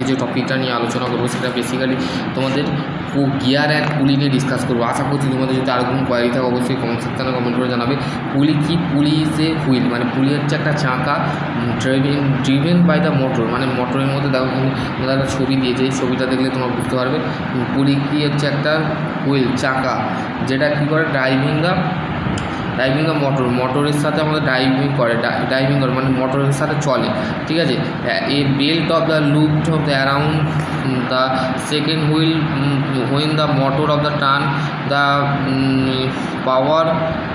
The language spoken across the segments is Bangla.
যে টপিকটা নিয়ে আলোচনা করবো সেটা বেসিক্যালি তোমাদের গিয়ার অ্যান্ড পুলি নিয়ে ডিসকাস করবো। আশা করছি তোমাদের যদি আরও কোনো কোয়ারি থাকে অবশ্যই কমেন্ট সেকশানে কমেন্ট করে জানাবে। পুলি কি? পুলি ইজ এ হুইল, মানে পুলি হচ্ছে একটা চাকা ড্রিভেন বাই দ্য মোটর, মানে মোটরের মধ্যে দেখো তোমাদের একটা ছবি দিয়েছে, এই ছবিটা দেখলে তোমরা বুঝতে পারবে পুলি কি হচ্ছে একটা হুইল চাকা যেটা কী করে ড্রাইভিং দ্য মোটরের সাথে আমাদের ড্রাইভিং করে মানে মোটরের সাথে চলে, ঠিক আছে। A belt of the loop of the around the second wheel when the motor of the turn the power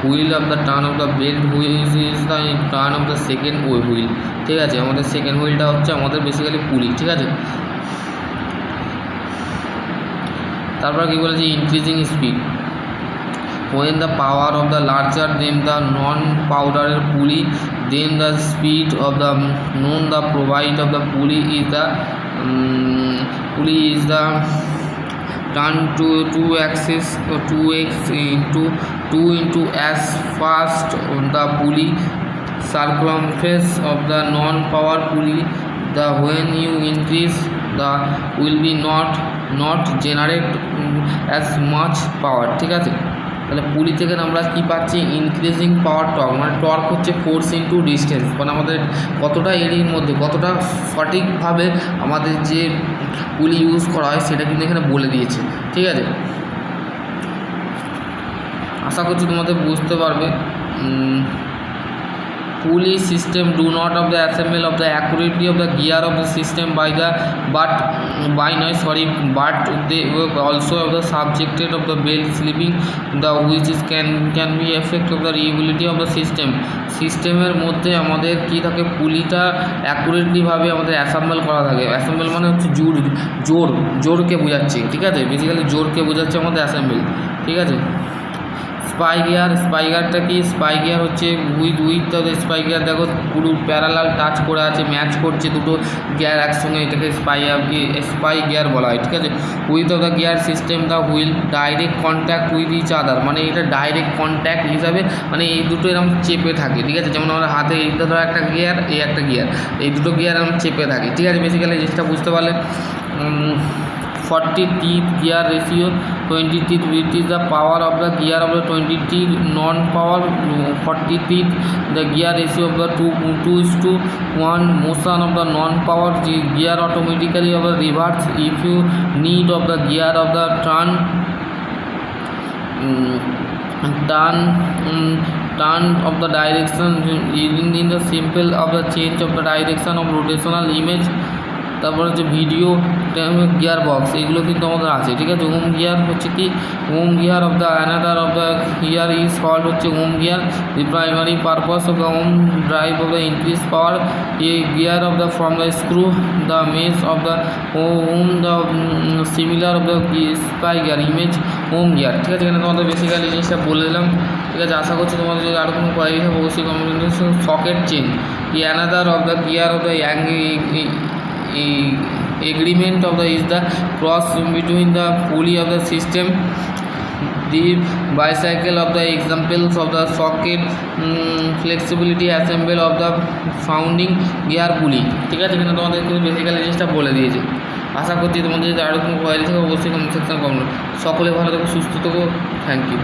wheel of the turn of the belt wheel is the turn of the second wheel, ঠিক আছে। আমাদের সেকেন্ড হুইলটা হচ্ছে আমাদের বেসিক্যালি পুলি, ঠিক আছে। তারপর কী বলেছে? Increasing speed when the power of the larger than the non-powder pulley, then the speed of the known the provide of the pulley is the turn to 2x into as fast on the pulley circumference of the non-power pulley. The when you increase the will be not generate as much power, ঠিক আছে। তাহলে পুলি থেকে আমরা কী পাচ্ছি? ইনক্রিজিং পাওয়ার টর্ক, মানে টর্ক হচ্ছে ফোর্স ইন্টু ডিস্টেন্স, মানে আমাদের কতটা এরিয়ার মধ্যে কতটা সঠিকভাবে আমাদের যে পুলি ইউজ করা হয় সেটা কিন্তু এখানে বলে দিয়েছে, ঠিক আছে। আশা করছি তোমাদের বুঝতে পারবে। pulley system do not of the assemble of the accuracy of the gear of the system but they also of the subjected of the belt slipping the which is can be effect of the reliability of the system সিস্টেমের মধ্যে আমাদের কি থাকে? পুলিটা অ্যাকুরেটলি ভাবে আমাদের অ্যাসেম্বল করা থাকে। অ্যাসেম্বল মানে হচ্ছে জোরকে বোঝাচ্ছে, ঠিক আছে। বেসিক্যালি জোরকে বোঝাচ্ছে আমাদের অ্যাসেম্বল, ঠিক আছে। স্পাই গিয়ারটা কি? স্পাই গিয়ার হচ্ছে উইথ দ্য স্পাই গিয়ার দেখো পুরো প্যারালাল টাচ করে আছে, ম্যাচ করছে দুটো গিয়ার একসঙ্গে, এটাকে স্পাই গিয়ার বলা হয়, ঠিক আছে। With of the gear system the wheel direct contact with each other, মানে এটা ডাইরেক্ট কন্ট্যাক্ট হিসাবে, মানে এই দুটো এরকম চেপে থাকে, ঠিক আছে। যেমন আমরা হাতে এইটা ধরো একটা গিয়ার, এই একটা গিয়ার, এই দুটো গিয়ার এরকম চেপে থাকে, ঠিক আছে। বেসিক্যালি জিনিসটা বুঝতে পারলে 40 teeth gear ratio 20 teeth which is the power of the gear of the 20 teeth non-power 40 teeth the gear ratio of the 2:1 motion of the non-power gear automatically of the reverse if you need of the gear of the turn of the direction in the simple of the change of the direction of rotational image। তারপর হচ্ছে ভিডিও গিয়ার বক্স, এগুলো কিন্তু আমাদের আছে, ঠিক আছে। হোম গিয়ার হচ্ছে কি? Home gear of the another of the gear is called হচ্ছে home gear. The primary purpose of the home drive of the increase power a gear of the from the screw the mesh of the home the similar of the spy gear image home gear, ঠিক আছে। এখানে তোমাদের বেসিক্যালি জিনিসটা বলে দিলাম, ঠিক আছে। আশা করছি তোমাদের যদি আরও কোনো কোয়ারি থাকে অবশ্যই comment. Socket chain the another of the gear of the agreement of the is the cross between the pulley of the system the bicycle of the examples of the socket flexibility assemble of the founding gear pulley, ঠিক আছে। এখানে তোমাদের কিন্তু বেসিক্যালি জিনিসটা বলে দিয়েছে। আশা করছি তোমাদের যদি আরও কোনো কোয়ারি থাকে অবশ্যই কমেন্ট সেকশনে কমেন্ট। সকলে ভালো থেকো, সুস্থ থেকো, থ্যাংক ইউ।